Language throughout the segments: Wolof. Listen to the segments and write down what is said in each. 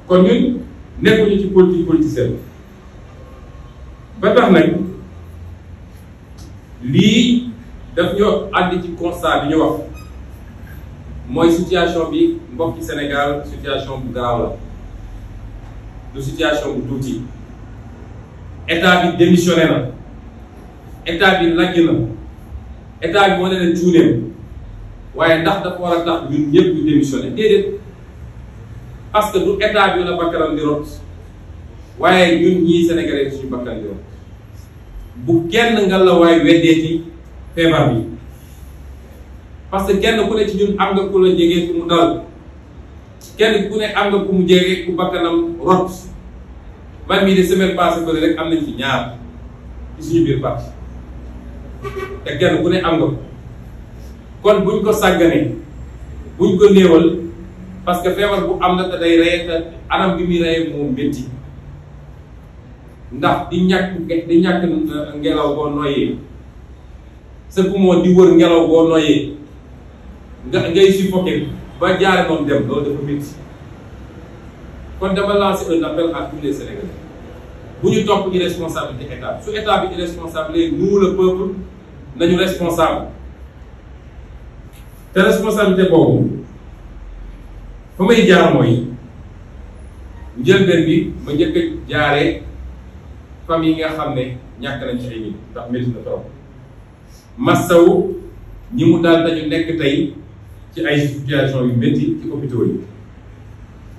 kon ñun nekkuñu ci politicienne ba tax nag lii daf ñoo àndi ci constat bi ñu wax mooy situation bi mbokki Sénégal situation bu garaaw la du situation bu tuuti état bi démissionné na état bi lajj na état bi moo ne leen cuuneem waaye ndax dafa war a tax ñun ñëpp ñu démissionné déedéet parce que du état bi la bakkanam di rot waaye ñun ñii Sénégalais suñu bakkan di rot bu kenn nga la waay weddeeti feebar bi parce que kenn ku ne ci ñun am nga ku la jege ku mu dal kenn ku ne am nga ku mu jege ku bakkanam rot man mii de semaine passée ko rek am nañ ci ñaar ci suñu biir parti te kenn ku ne am nga ko kon buñ ko sàgganee buñ ko néewal parce que feebar bu am na te day reye te anam bi muy reye moom métti ndax di ñàkk ngelaw boo noyyee sa poumon di wër ngelaw boo noyyee ngay suffoqué ba jaare noonu dem loolu dafa métti kon dama lancer un appel à tous les Sénégalais bu ñu topp irresponsabilité état su état bi irresponsable nous le peuple nañu responsable te responsabilité boobu fa may jaar mooy njëlbeen bi ma njëkk a jaaree famille yi nga xam ne ñàkk nañ ci ay nit ndax métti na trop massawu ñi mu daal dañu nekk tey ci ay situation yu métti ci hôpitaux yi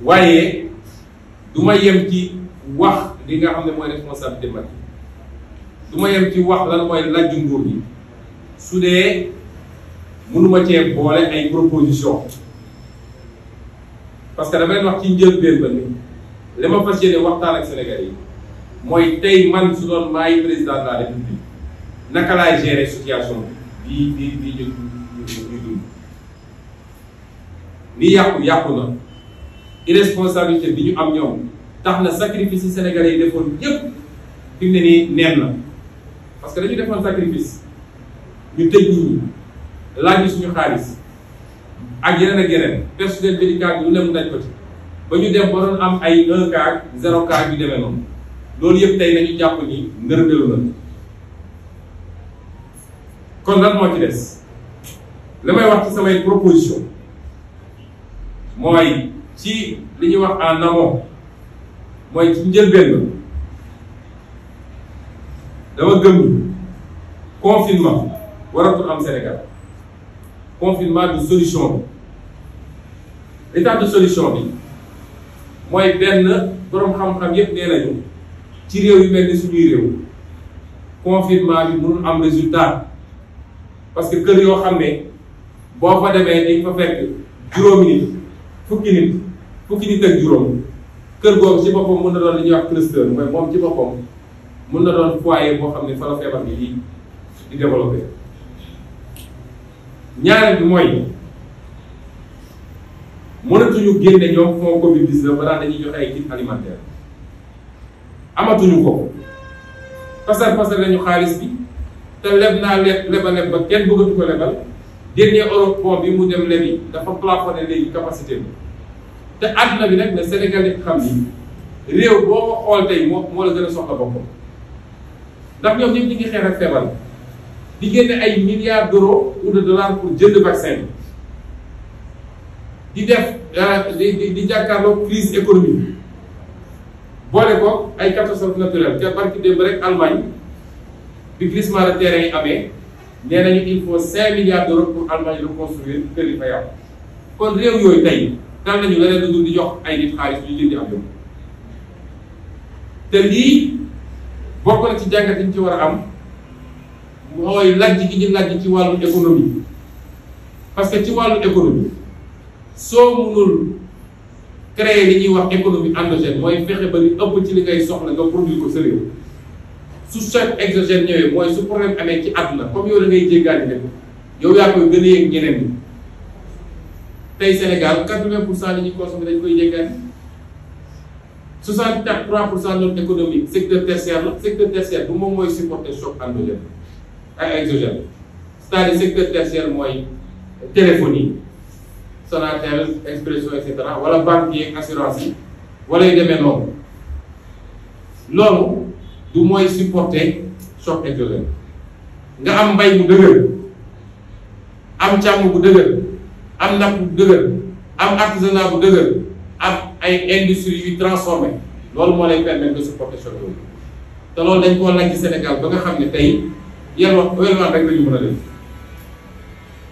waaye du ma yem ci wax li nga xam ne mooy responsabilité mag du ma yem ci wax lan mooy lajj nguur gi su dee mënuma cee boole ay proposition parce que dama leen wax ci njëlbéen ba ni li ma fas yéene waxtaan ak Sénégalais yi mooy tey man su doon maay président de la République naka laay gérer situation bi ñu dund ni yàqu na irresponsabilité bi ñu am ñoom tax na sacrifice yi Sénégalais yi defoon yépp fi mu ne nii neen na parce que dañu defoon sacrifice ñu tëj nit ñi laaj ñu suñu xaalis ak yeneen personnel médical bi lu ne mu daj ko ci ba ñu dem ba doon am ay 1 cas 0 cas yu demee noonu loolu yëpp tey nañu jàpp ni nërmelu na kon lan moo ci des li may wax ci samay proposition mooy ci li ñuy wax en amont mooy ci njëlbeen ba dama gëm ni confinement waratul am Sénégal confinement du solution bi état de solution bi mooy benn boroom xam-xam yépp nee nañu ci réew yu mel ni suñuy réew confinement bi mënul am résultat parce que kër yoo xam ne boo fa demee dañ fa fekk juróomi nit fukki nit ak juróom kër googu ci boppam mën na doon li ñuy wax cluster mooy moom ci boppam mën na doon foyer boo xam ne fa la feebar bi di développé ñaareel bi mooy mënatuñu génne ñoom fond Covid 19 ba daan dañuy joxe ay kit alimentaire amatuñu ko pasar lañu xaalis bi te leb naa leba ba kenn bëggatu ko lebal dernier Eurobond bi mu dem lebi dafa plafonné léegi capacité bi te àdduna bi nag ne Sénégal yi xam ni réew boo ko xool tey moo la gën a soxla boppam ndax ñoom ñëpp ñi ngi xeex ak feebar di génne ay milliards d'euros ou de dollars pour jënd vaccin bi di def di jàkkaarloo crise économique boole ko ay catastrophe naturelle te barki démb rek Allemagne bi glissement de terrain yi amee nee nañu il faut 5 milliards d'euros pour Allemagne reconstruire kër yi fa yàqu kon réew yooyu tey dal nañu leneen lu dul di jox ay nit xaalis ñu jëndi am yow te lii bokk na ci jàngat yi ñu ci war a am mooy lajj gi ñu lajj ci wàllu économie parce que ci wàllu économie soo mënul créer li ñuy wax économie endogène mooy fexe ba li ëpp ci li ngay soxla nga produire ko sa réew su choc exogène ñëwee mooy su problème amee ci àdduna comme yow da ngay jéggaani def yow yaa koy gën a yëg ñeneen ñi tey Sénégal 80% li ñuy consommé dañ koy jéggaani 63% de notre économie secteur tertiaire la secteur tertiaire bu moom mooy supporter choc endogène ay exogène c'est-à-dire secteur tertiaire mooy téléphonie Sonatel Expresso et cetera wala banque yi assurance yi wala yu demee noonu loolu du mooy supporter choc exogène. nga am mbay bu dëgër am càmm bu dëgër am napp bu dëgër am artisanat bu dëgër am ay industrie yu transformé loolu moo lay permettre de supporter choc yooyu te loolu dañ koo laaj ci Sénégal ba nga xam ne tey yelwaan rek la ñu mën a def.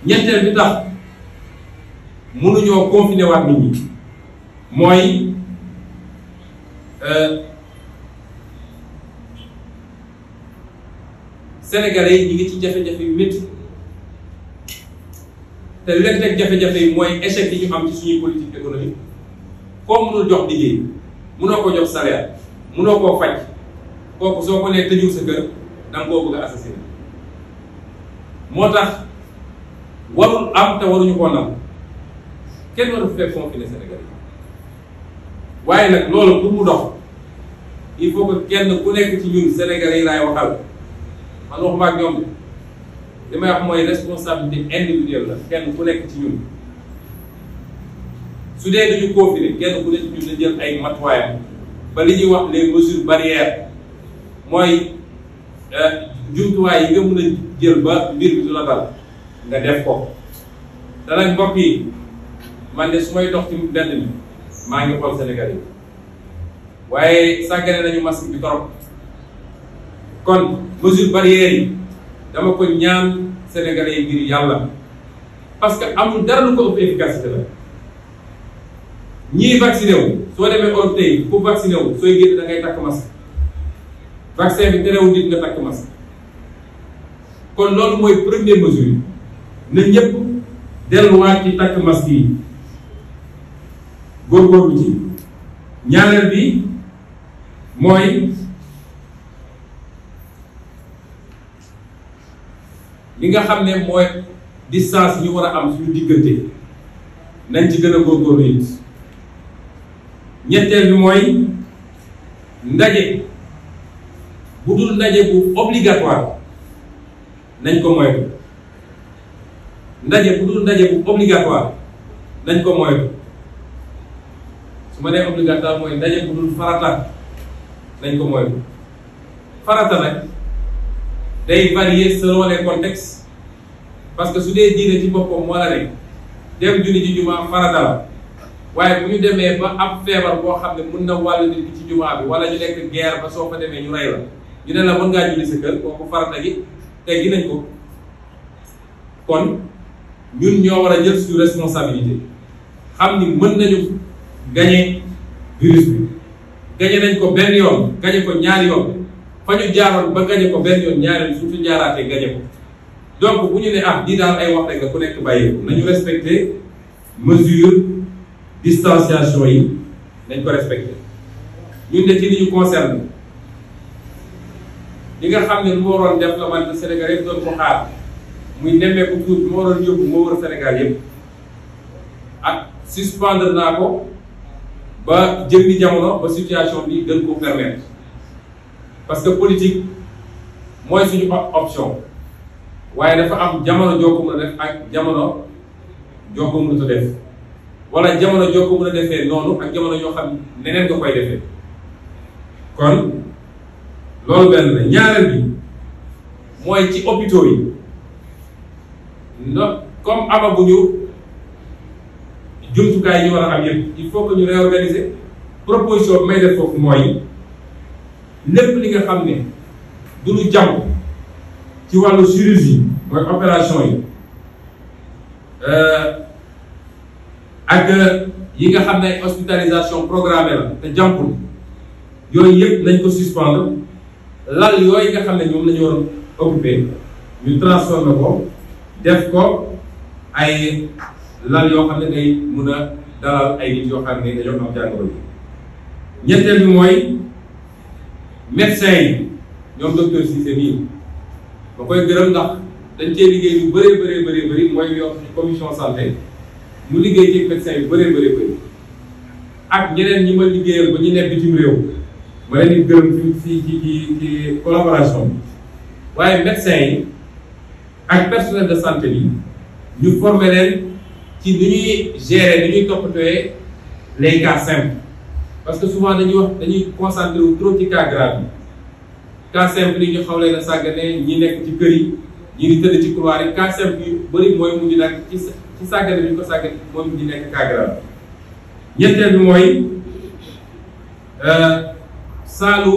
ñetteel bi tax mënuñoo confiné waat nit ñi mooy Sénégalais yi ñu ngi ci jafe-jafe yu métti te li leen teg jafe-jafe yi mooy échec yi ñu am ci suñuy politique économique koo mënul jox liggéey mënoo ko jox salaire mënoo koo faj kooku soo ko nee tëjul sa kër da nga koo bëgg a assassiner moo tax warul am te waruñu koo nam kenn waru fekk confiné Sénégal waaye nag loolu pour mu dox il faut que kenn ku nekk ci ñun Sénégalais yi laay waxal man waxuma ak ñoom li may wax mooy responsabilité individuelle la kenn ku nekk ci ñun su dee dañu confiné kenn ku nekk ci ñun la jël ay matuwaayam ba li ñuy wax les mesures barrières mooy jumtuwaay yi nga mën a jël ba mbir bi du la dal nga def ko te nag mbokk yi man de su may dox ci mbedd mi maa ngi xool Sénégal yi waaye sàggane nañu masque bi trop kon mesure barrière yi dama ko ñaan Sénégalais yi ngir yàlla parce que amul dara lu ko ëpp efficacité la ñii vacciné wu soo demee Europe tey ku vacciné wu sooy génn da ngay takk masque vaccin bi terewul nit nga takk masque kon loolu mooy première mesure na ñëpp delluwaat ci takk masque yi góorgóorlu ci ñaareel bi mooy li nga xam ne mooy distance yi ñu war a am suñu diggante nañ ci gën a góorgóorlu it ñetteel bi mooy ndaje bu dul ndaje bu obligatoire nañ ko moytu ndaje bu dul ndaje bu obligatoire nañ ko moytu su ma nee obligatoire mooy ndaje bu dul farata nañ ko moytu farata nag day varier selon les contextes parce que su dee diine ci boppam moo la rek dem julli ci jumaa farata la waaye bu ñu demee ba ab feebar boo xam ne mën na wàllu nit ki ci jumaa bi wala ñu nekk guerre ba soo fa demee ñu rey la ñu ne la mën ngaa julli sa kër kooku farata gi teggi nañ ko kon ñun ñoo war a jël suñu responsabilité xam ni mën nañu gagner virus bi gagner nañ ko benn yoon gagner ko ñaari yoon fa ñu jaaroon ba gagner ko benn yoon ñaari yoon suñu jaaraatee gagner ko donc bu ñu ne ah di daal ay wax rek nga ku nekk bàyyeeku nañu respecter mesure distanciation yi nañ ko respecter ñun de ci li ñu concerne li nga xam ne lu ma waroon def la man Sénégal yëpp doon ko xaar muy nemmeeku tuut bi ma waroon yóbbu moo wër Sénégal yëpp ak suspendre naa ko ba jëmmi jamono ba situation bi gën ko permettre parce que politique mooy suñu option waaye dafa am jamono joo ko mën a def ak jamono joo ko mën a def wala jamono joo ko mën a defee noonu ak jamono yoo xam neneen nga koy defee kon loolu benn la ñaareel bi mooy ci hôpitaux yi comme amaguñu jumtukaay yi war a am yëpp il faut que ñu réorganiser proposition bi may def foofu mooy lépp li nga xam ne du lu jàmm ci wàllu chirurgie mooy opération yi ak yi nga xam ne ay hospitalisation programmée la te jàmpul yooyu yëpp nañ ko suspendre lal yooyu nga xam ne ñoom la ñu war a occupé ñu transformé ko def ko ay lal yoo xam ne day mun a dalal ay nit yoo xam ne dañoo am jàngoro bi ñetteel bi mooy médecins yi ñoom docteur Cissé nii ba koy gërëm ndax dañ cee liggéey lu bëree bëri mooy yor commission santé mu liggéey ci médecins yu bëree bëri ak ñeneen ñi ma liggéeyal ba ñu nekk bitim réew ma leen di gërëm ci collaboration bi waaye médecins yi ak personnel de santé bi ñu former leen ci ni ñuy gérer ni ñuy toppatooyee les cas simples parce que souvent dañuy concentré wu trop ci cas grave yi cas simple yi ñu xaw leen a sàggane ñi nekk ci kër yi ñi ngi tëdd ci couloir yi cas simple yu bëri mooy mujj nag ci sàggane bi ñu ko sàggane mooy mujj nekk cas grave. ñetteel bi mooy saalu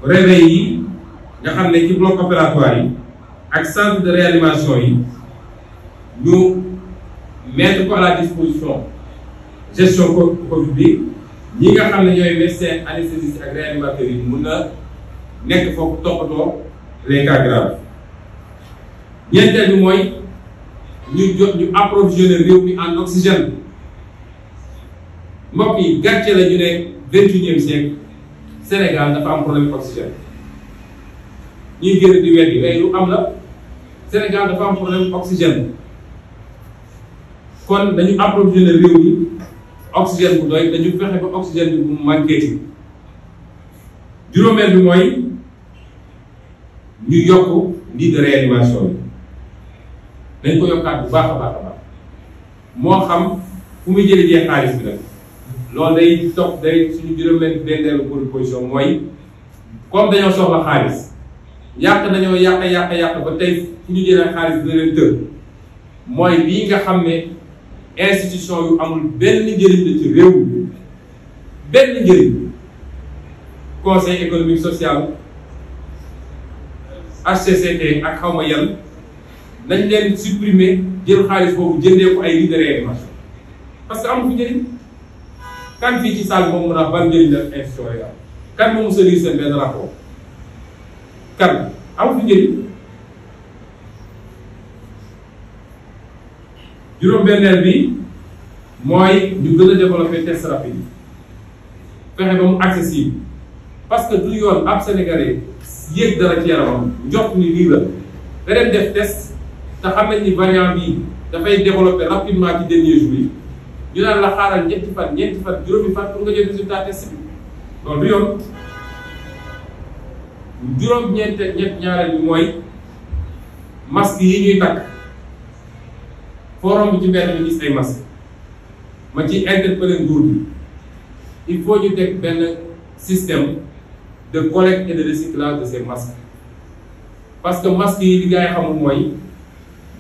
réveil yi nga xam ne ci bloc opératoire yi ak centre de réanimation yi ñu mettre ko à la disposition gestion Covid bi ñi nga xam ne ñooy médecin anesthésiste ak réanimateur yi mun na nekk foofu toppatoo les cas graves. ñeenteel bi mooy ñu approvisionner réew mi en oxygène. mbokk yi gàcce la ñu ne 21e siècle Sénégal dafa am problème oxygène ñuy génn di weddi mais lu am la Sénégal dafa am problème oxygène kon dañu approvisionner réew mi oxygène bu doy dañu fexe ba oxygène bi bu mu manqué ci. juróomeel bi mooy ñu yokk lit de réanimation bi dañ ko yokkaat bu baax a baax a baax moo xam fu muy jëlee xaalis bi nag. loolu day topp day suñu juróom-benneelu proposition mooy comme dañoo soxla xaalis dañoo yàq ba tey fu ñu jëlee xaalis dina leen tër mooy lii nga xam ne institution yu amul benn njëriñ la ci réew mi benn njëriñ conseil économique social HCCT ak xawma yan nañ leen supprimer jël xaalis boobu jëndee ko ay lits de réanimation parce que amul fu njëriñ. kan fii ci salle moom mun a ban njëriñ la institution yi am kan moom mos a lire seen benn rapport kan amul fi njëriñ. juróom-benneel bi mooy ñu gën a développer test rapide yi fexe ba mu accessible parce que du yoon ab Sénégalais yéeg dara ci yaramam njort ni lii la da dem def test te xam nañ ni variant bi dafay développer rapidement ci dernier jour yi. ñu naan la xaaral ñeenti fan juróomi fan pour nga jël résultat test bi loolu du yoon. ñaareel bi mooy masque yi ñuy takk forum bi ci mbedd mi gis ay masque ma ci interpeller nguur bi il faut ñu teg benn système de collecte et de recyclage de ces masques parce que masque yi li gars yi xamul mooy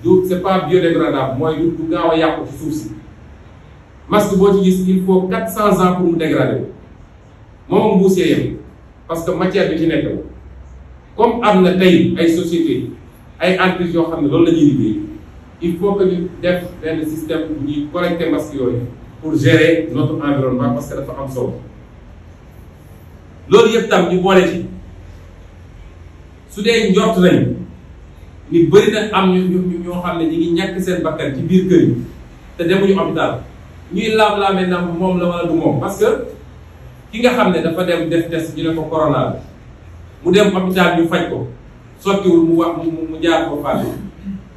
du c'est pas biodégradable mooy du gaaw a yàqu ci suuf si. masque boo ci gis il faut 400 ans pour mu dégrader moom mbuusee yem parce que matière bi ci nekk la comme am na tey ay société ay entreprises yoo xam ne loolu la ñuy liggéey il faut que ñu def benn système ñuy collecter masque yooyu pour gérer notre environnement parce que dafa am solo loolu yëpp tam ñu boole ci su dee njort nañu ni bëri na am ñu ñoo xam ne ñi ngi ñàkk seen bakkan ci biir kër yi te demuñu hôpital ñuy laam-laamee na moom la wala du moom parce que ki nga xam ne dafa dem def test ñu ne ko corona la mu dem hôpital ñu faj ko sottiwul mu wax mu jaar ko fàtte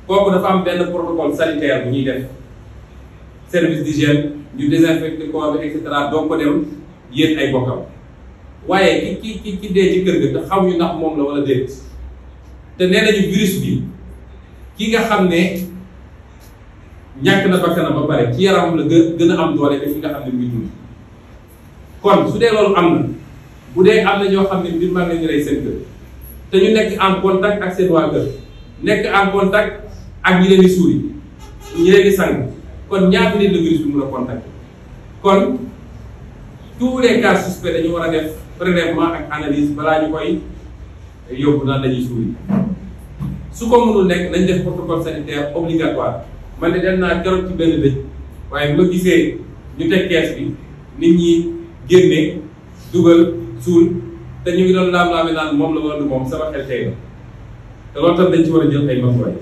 kooku dafa am benn protocole sanitaire bu ñuy def service d'hygiène ñu désinfecté corps bi et cetera doo ko dem yéen ay bokkam waaye ki dee ci kër ga te xamuñu ndax moom la wala déet te nee nañu virus bi ki nga xam ne ñàkk na bakkanam ba pare ci yaram la gën a am doole def ki nga xam ne muy dund kon su dee loolu am na bu dee am na ñoo xam ne mbir maa ngi leen di rey seen kër te ñu nekk en contact ak seen waa kër nekk en contact ak ñi leen di suuri ñi leen di sang kon ñaata nit la virus bi mun a contacter kon tous les cas suspects dañu war a def prélèvement ak analyse balaa ñu koy yóbbu naan dañuy suuri su ko mënul nekk nañ def protocole sanitaire obligatoire. man de dem naa keroog ci benn dëj waaye bu ma gisee ñu teg kees bi nit ñi génne dugal suul te ñu ngi doon laam-laame naan moom la wala du moom sama xel tey na te loolu tam dañ ci war a jël ay matuwaay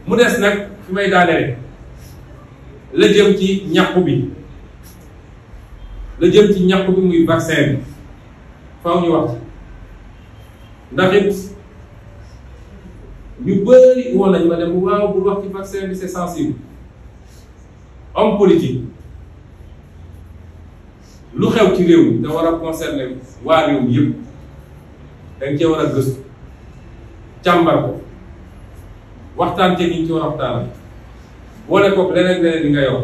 mu des nag fi may daaneel la jëm ci ñàkku bi muy vaccin bi faaw ñu wax ndax it ñu bëri woon nañ ma dem waaw bu wax ci vaccin bi c'est sensible homme politique lu xew ci réew mi da war a concerner waa réew mi yëpp da nga cee war a gëstu càmbar ko waxtaan ceeg ñi ci war a waxtaanal boole ko leneen di nga yor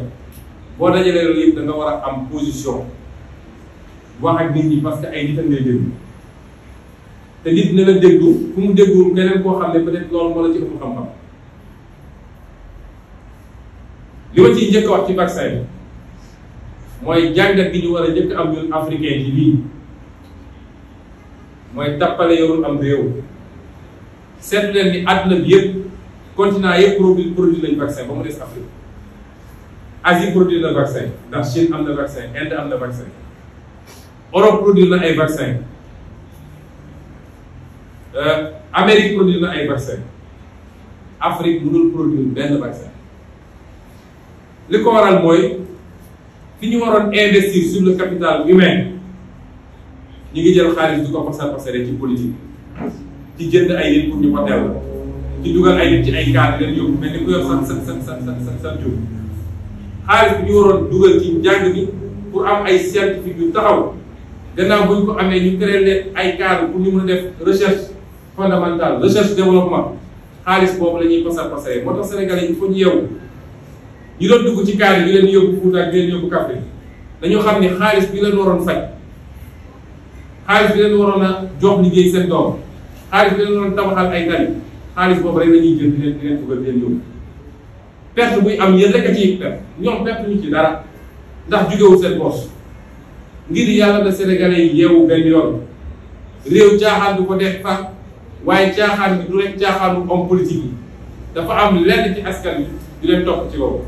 boo dajalee loolu yëpp da nga war a am position wax ak nit ñi parce que ay nit a ngay déglu te nit dina la déglu fu mu déglu keneen koo xam ne peut-être loolu moo la ci ëpp xam-xam. li ma ciy njëkk a wax ci vaccin bi mooy jàngat gi ñu war a njëkk am ñun africain ci lii mooy tappale yorul am réew. seetlu leen ni àdduna bi yëpp continent yëpp produit lañu vaccin ba mu des Afrique. Asie produit na vaccin ndax Chine am na vaccin Inde am na vaccin Europe produit na ay vaccin Amérique produit na ay vaccin Afrique mënul produire benn vaccin. li ko waral mooy fi ñu waroon investir sur le capital humain ñu ngi jël xaalis di ko passer ci politique ci jënd ay nit pour ñu voter la ci dugal ay nit ci ay cadre leen yóbbu mel ni ku yor sa jur xaalis bi ñu waroon dugal ci njàng mi pour am ay scientifique yu taxaw gannaaw bu ñu ko amee ñu créé leen ay cadre pour ñu mën a def recherche fondamentale recherche développement xaalis boobu la ñuy passer moo tax Sénégalais il faut ñu yeewu. ñu doon dugg ci kaar yi ñu leen yóbbu Fuuta ak leen yóbbu Kaffrine dañoo xam ne xaalis bi leen waroon faj xaalis bi leen waroon a jox liggéey seen doom xaalis bi leen waroon tabaxal ay tali xaalis boobu rek la ñuy jël di leen dugal leen yóbbu perte buy am yéen rek a ciy perte ñoom perte ñu ci dara ndax jugewul seen poche ngir yàlla na Sénégalais yi yeewu benn yoon réew caaxaan du ko def fa waaye caaxaan bi du rek caaxaanu homme politique yi dafa am lenn ci askan bi di leen topp ci kaw.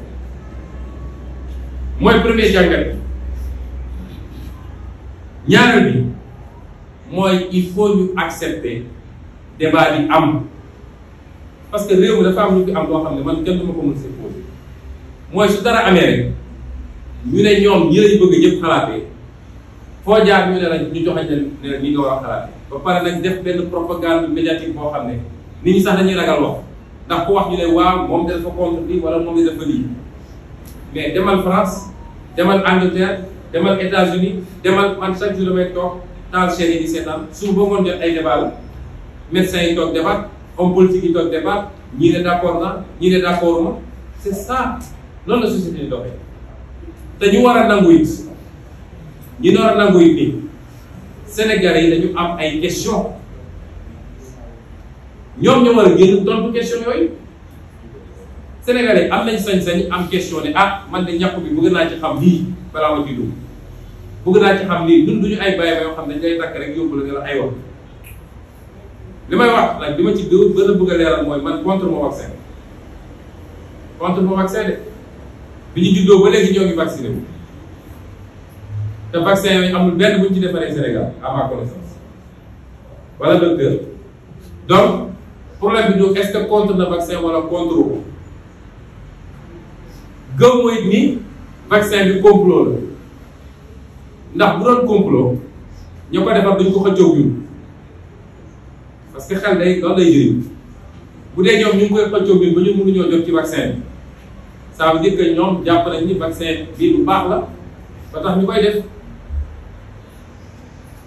mooy premier jàngat bi ñaareel bi mooy il faut ñu accepter débat bi am parce que réew mi dafa am lu fi am loo xam ne man kenn du ma ko mën si posé mooy su dara amee rek ñu ne ñoom ñi lañ bëgg ñëpp xalaatee foo jaar ñu ne la ñu joxe ne ñi nga war a xalaatee ba pare nag def benn propagande médiatique boo xam ne nit ñi sax dañuy ragal wax ndax ku wax ñu ne waaw moom dafa contre lii wala moom dafa lii. mais demal France demal Angleterre demal États-Unis demal man chaque jour damay toog taal chaîne yi di seetaan su ba ngoon jot ay débat la médecins yi toog débat homme politique yi toog débat ñii ne d'accord na ñii ne d'accord ma c'est ça loolu la société di doxee te ñu war a nangu it ñi war a nangu it nii Sénégalais yi dañu am ay questions ñoom ñoo war a génn tontu question yooyu. Sénégalais am nañ sañ-sañ am question ne ah man de ñàkk bi bëgg naa ci xam lii balaa ma ciy dugg bëgg naa ci xam lii ñun duñu ay bàyyi ba yoo xam ne dañ lay takk rek yóbbu la ne la ay wax li may wax nag li ma ci gën a bëgg a leeral mooy man contre mon vaccin de bi ñu juddoo ba léegi ñoo ngi vacciné wu te vaccin yooyu amul benn bu ñu ci defaree Sénégal à ma connaissance wala docteur donc problème bi du est-ce que contre na vaccin wala contre ko. gëm mooy ni vaccin bi complot la ndax bu doon complot ñoo ko defar duñ ko xëccoo ñun parce que xel day loolu lay jëriñ bu dee ñoom ñu ngi koy xëccoo ñun ba ñun mënuñoo jot ci vaccin bi ça veut dire que ñoom jàpp nañ ni vaccin bii bu baax la ba tax ñu koy def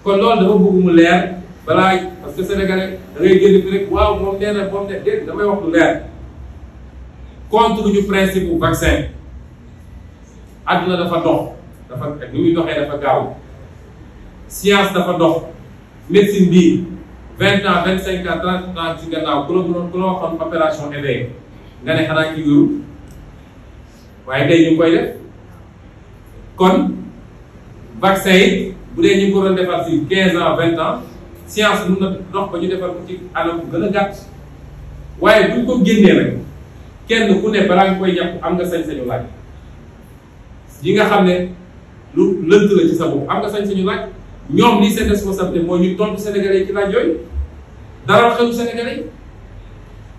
kon loolu dafa bëgg mu leer balaa parce que sénégalais da ngay génn fi rek waaw moom nee na moom ne dégg damay wax lu leer contre ñu principe bu vaccin. àdduna dafa dox dafa ni muy doxee dafa gaaw science dafa dox médecine bii 20 ans 25 ans 30 ans ci gannaaw ku la waxoon opération éveillé nga ne xanaa ci wéru waaye tey ñu ngi koy def kon vaccin yi bu dee ñu ngi ko doon defar ci 15 ans 20 ans science mun na dox ba ñu defar ko ci anam bu gën a gàtt waaye buñ ko génnee rek kenn ku ne balaa nga koy jàpp am nga sañ-sañu laaj yi nga xam ne lu lënt la ci sa bopp am nga sañ-sañu laaj ñoom lii seen responsabilité mooy ñu tontu Sénégalais yi ci laaj yooyu dara xelu Sénégalais yi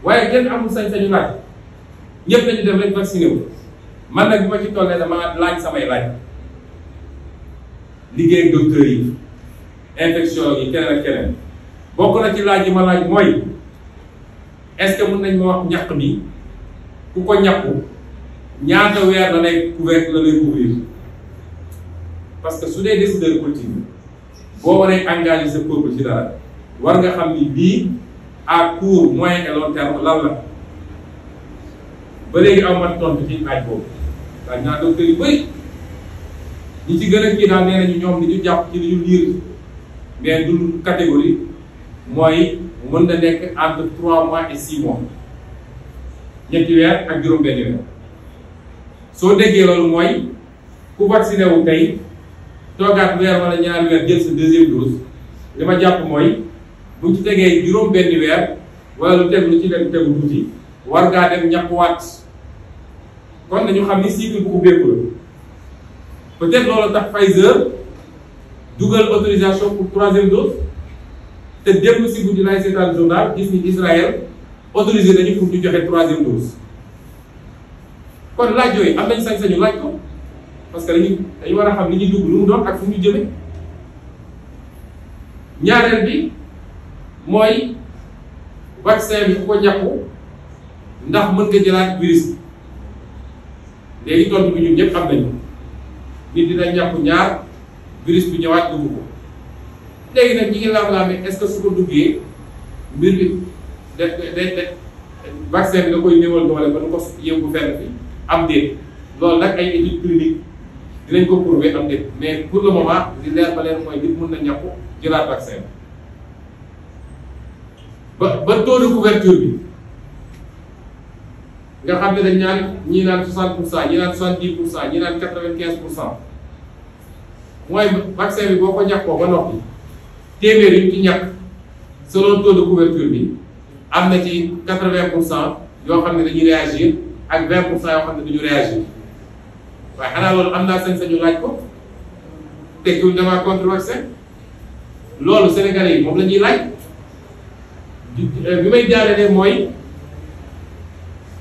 waaye kenn amul sañ-sañu laaj ñëpp nañu dem rek vacciné wu man nag bi ma ci tollee dama laaj samay laaj liggéey ak docteurs yi infection yi keneen ak keneen bokk na ci laaj yi ma laaj mooy est-ce que mën nañ ma wax ñàkk bi ku ko ñàkku ñaata weer la lay couvrir parce que su dee décideur politique boo waree engagé sa peuple ci dara war nga xam ni bii à court moyen et long terme lan la ba léegi aw ma tontu ci laaj boobu laaj naa docteur yu bëri ñi ci gën a kii daal nee nañu ñoom li ñu jàpp ci li ñu liir mais du catégorie mooy mën na nekk entre 3 mois et 6 mois ñetti weer ak juróom-benn weer soo déggee loolu mooy ku vacciné wu tey toogaat weer wala ñaari weer jël sa deuxième dose li ma jàpp mooy bu ci tegee juróom-benn weer wala lu tegu lu ci dem tegu tuuti war ngaa dem ñàkkuwaat kon nañu xam ni cycle bu ubbeeku la peut-être loolu tax Pfizer dugal autorisation pour 3e dose te démb si guddi laay seetaan journal gis ni Israël autorisé nañu pour ñu joxe 3e dose kon laaj yooyu am nañ sañ-sañu laaj ko parce que dañu war a xam li ñuy dugg lu mu doon ak fu ñu jëme ñaareel bi mooy vaccin bi ku ko ñàkku ndax mën nga jëlaat virus bi léegi tontu bi ñun ñëpp am nañu nit dina ñàkku ñaar virus bi ñëwaat dugg ko léegi nag ñi ngi laam-laame est-ce que su ko duggee mbir bi vaccin bi da koy néewal doole ba du ko yëngu fenn fi am déet loolu nag ay études cliniques dinañ ko prouver am déet mais pour le moment li leer ba leer mooy nit mën na ñàkku jëlaat vaccin ba taux de couverture bi nga xam ne dañ ñaan ñii naan 60%, ñii naan 70%, ñii naan 95%. mooy vaccin bi boo ko ñàkkoo ba noppi téeméer yi ñu ci ñàkk selon taux de couverture bi am na ci 80% yoo xam ne dañuy réagir ak 20% yoo xam ne duñu réagir waaye xanaa loolu am naa sañ-sañu laaj ko tekkiwul dama contre vaccin loolu Sénégalais yi moom la ñuy laaj bi may jaarelee mooy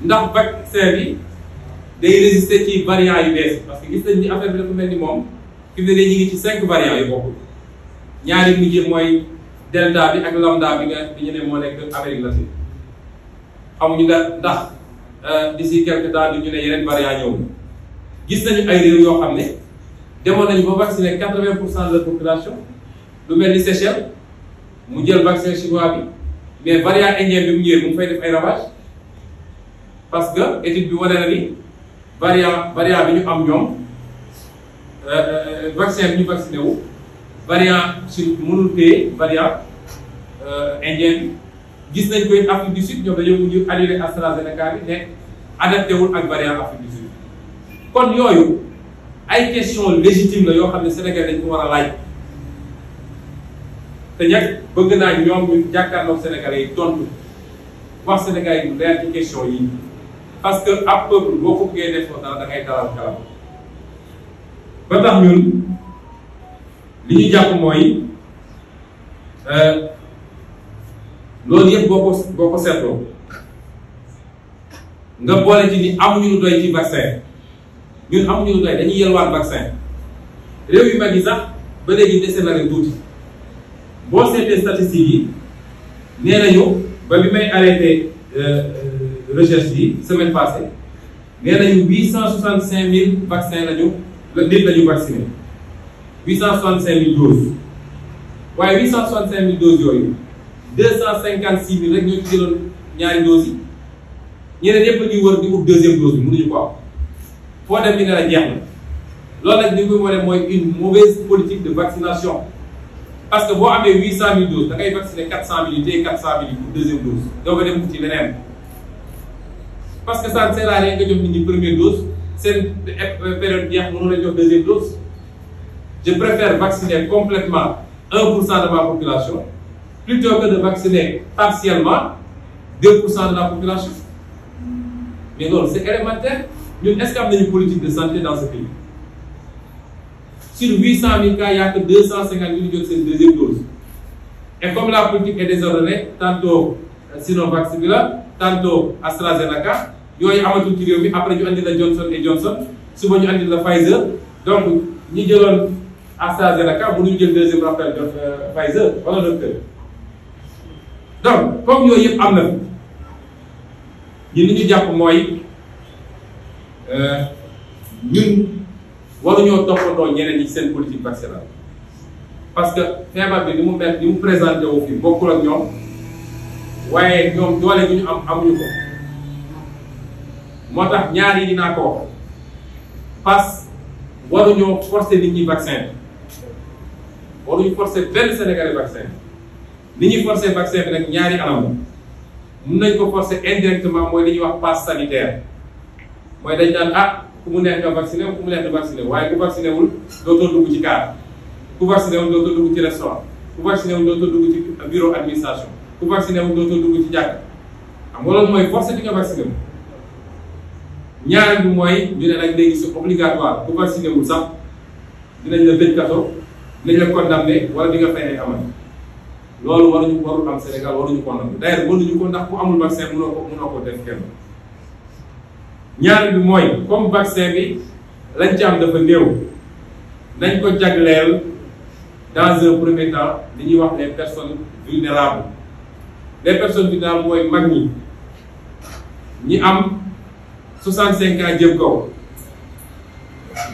ndax vaccin bi day résister ci variants yu bees parce que gis nañ ni affaire bi dafa mel ni moom fi mu ne ñu ngi ci 5 variants yu bokkul ñaari mujj mooy delta bi ak lambda bi ñu ne moo nekk Amérique latine xamuñu ndax d'ici quelque temps ñu ne yeneen variants ñëw gis nañu ay réew yoo xam ne demoon nañu ba vacciner 80% de la population lu mel ni Seychelles mu jël vaccin chinois bi mais variant indien bi mu ñëwee mu ngi fay def ay ravage parce que étude bi wane na ni variant bi ñu am ñoom vaccin bi ñu vacciné wu variant chine mënul téye variant indien bi gis nañ koy Afrique du Sud ñoom dañoo mujj annulé AstraZeneca bi ne adapté wul ak variant Afrique du Sud kon yooyu ay question légitime la yoo xam ne Sénégal dañ ko war a laaj te ñag bëgg naa ñoom ñu jàkkaarloog Sénégalais yi tontu wax Sénégalais yi leer ci question yi parce que ab peuple boo ko bëggee def dara da ngay dalal kalam ba tax ñun li ñu jàpp mooy loolu yëpp boo ko seetloo nga boole ci ni amuñu lu doy ci vaccin ñun amuñu lu doy dañuy yelwaan vaccin réew yu mag yi sax ba léegi dese na leen tuuti boo seetee statistiques yi nee nañu ba bi may arrêté recherche yi semaine passée nee nañu 865 000 vaccins nit la ñu vacciné 865 000 doses waaye 865 000 doses yooyu 256 000 rek ñoo ci jëloon ñaari doses yi ñeneen yëpp la ñuy wër di ut deuxième dose bi mënuñu ko am foo dem li nga la jeex na loolu nag li muy wane mooy une mauvaise politique de vaccination parce que boo amee 800 000 doses da ngay vacciner 400 000 yi téye 400 000 yi pour deuxième dose doo ko dem ci leneen parce que ça ne sert à rien nga jox nit ñi première dose seen période jeex mënu la jox deuxième dose je préfère vacciner complètement 1% de ma population plutôt que de vacciner partiellement 2% de la population mais loolu c'est élémentaire ñun est-ce que am nañu politique de santé dans ce pays sur 800 000 cas il n'y a que 250 000 qui ont cette deuxième dose et comme la politique est désordonnée tantôt Sinovac bi la tantôt AstraZeneca yooyu amatul ci réew mi après ñu andi la Johnson & Johnson suba ñu andi la Pfizer donc ñi jëloon AstraZeneca mënuñu jël deuxième rappel Pfizer wala docteur donc comme yooyu yëpp am na ñun li ñu jàpp mooy ñun waruñoo toppatoo ñeneen ñi seen politique vaccinale parce que feebar bi ni mu mel ni mu présenté wu fi bokkul ak ñoom waaye ñoom doole gi ñu am amuñu ko moo tax ñaar yi dinaa ko wax pass waruñoo forcer nit ñi vaccin waruñu forcer benn Sénégalais vaccin ni ñuy forcer vaccin bi nag ñaari anam la mun nañ ko forcer indirectement mooy li ñuy wax passe sanitaire mooy dañ naan ku mu neex nga vacciné ku mu neex nga vacciné waaye ku vacciné wul dootoo dugg ci car ku vacciné wul dootoo dugg ci restaurant ku vacciné wul dootoo dugg ci bureau administration ku vacciné wul dootoo dugg ci jàkk xam nga loolu mooy forcer di nga vacciné wu. ñaareel bi mooy ñu ne nag léegi c'est obligatoire ku vacciné wul sax dinañ la tëj kaso dinañ la condamné wala di nga fay ay amende loolu warul am Sénégal waruñu ko nangu d'ailleurs mënuñu ko ndax ku amul vaccin mënoo ko def kenn. ñaareel bi mooy comme vaccin bi lañ ci am dafa néew nañ ko jagleel dans un premier temps li ñuy wax les personnes vulnérables mooy mag ñi am 65 ans jëm kaw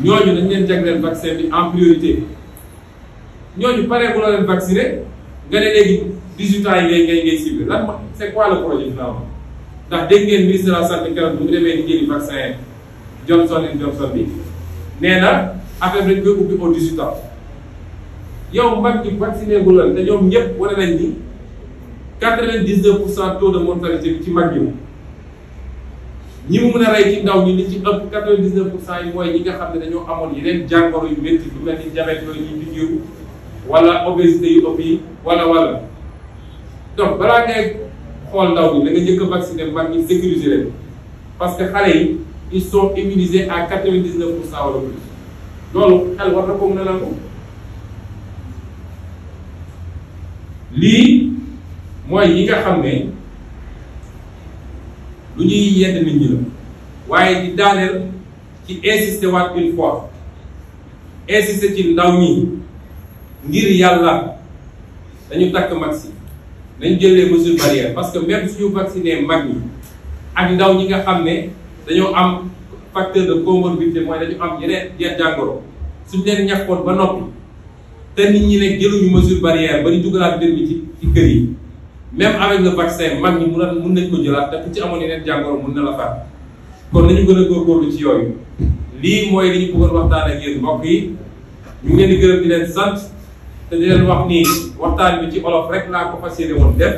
ñooñu dañ leen jagleel vaccin bi en priorité ñooñu paree bu la leen vacciné nga ne léegi 18 ans yi ngay ciblé lan ma c'est quoi le projet finalement ndax dégg ngeen ministre de la santé keroog bu mu demee di jëli vaccin Johnson & Johnson bi nee na affaire bi dañ koy ubbi au 18 ans yow mag ñi vacciné gu la te ñoom ñëpp wane nañ ni 99% taux de mortalité bi ci mag ñi mu mën a rey ci ndaw ñi li ci ëpp 99% yi mooy ñi nga xam ne dañoo amoon yeneen jàngoro yu métti lu mel ni diabète yooyu ñuy piqûre wala obésité yu ëpp yi wala donc balaa ngay xool ndaw ñi da nga njëkk a vacciner mag ñi sécuriser leen parce que xale yi ils sont immunisés à 99% wala plus loolu xel war na ko mën a nangu. lii mooy yi nga xam ne lu ñuy yedd nit ñi la waaye di daaneel ci insister waat une fois insister ci ndaw ñi ngir yàlla dañu takk vaccin nañ jël les mesures barrières parce que même suñu vacciné mag ñi ak ndaw ñi nga xam ne dañoo am facteur de comorbidité mooy dañu am yeneen jàngoro suñ leen ñàkkoon ba noppi te nit ñi ne jëluñu mesure barrière ba ñu dugalaat mbir mi ci kër yi même avec le vaccin mag ñi mun nañ ko jëlaat te ku ci amoon yeneen jàngoro mun na la faat kon nañu gën a góorgóorlu ci yooyu. lii mooy li ñu bëggoon waxtaan ak yéen mbokk yi ñu ngi leen di gërëm di leen sant te di leen wax ni waxtaan bi ci olof rek laa ko fas yéene woon def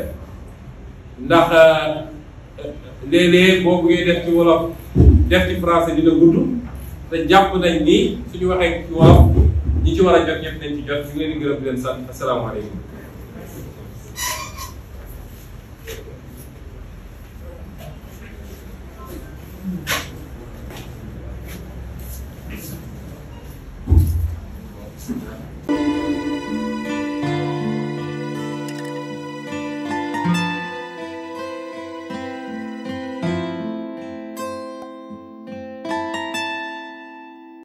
ndax léeg-léeg boo buggee def ci wolof def ci français dina gudd te jàpp nañ ni suñu waxee ci wolof ñi ci war a jot ñëpp nañ ci jot ñu ngi leen di gërëm di leen sant asalaamaaleykum.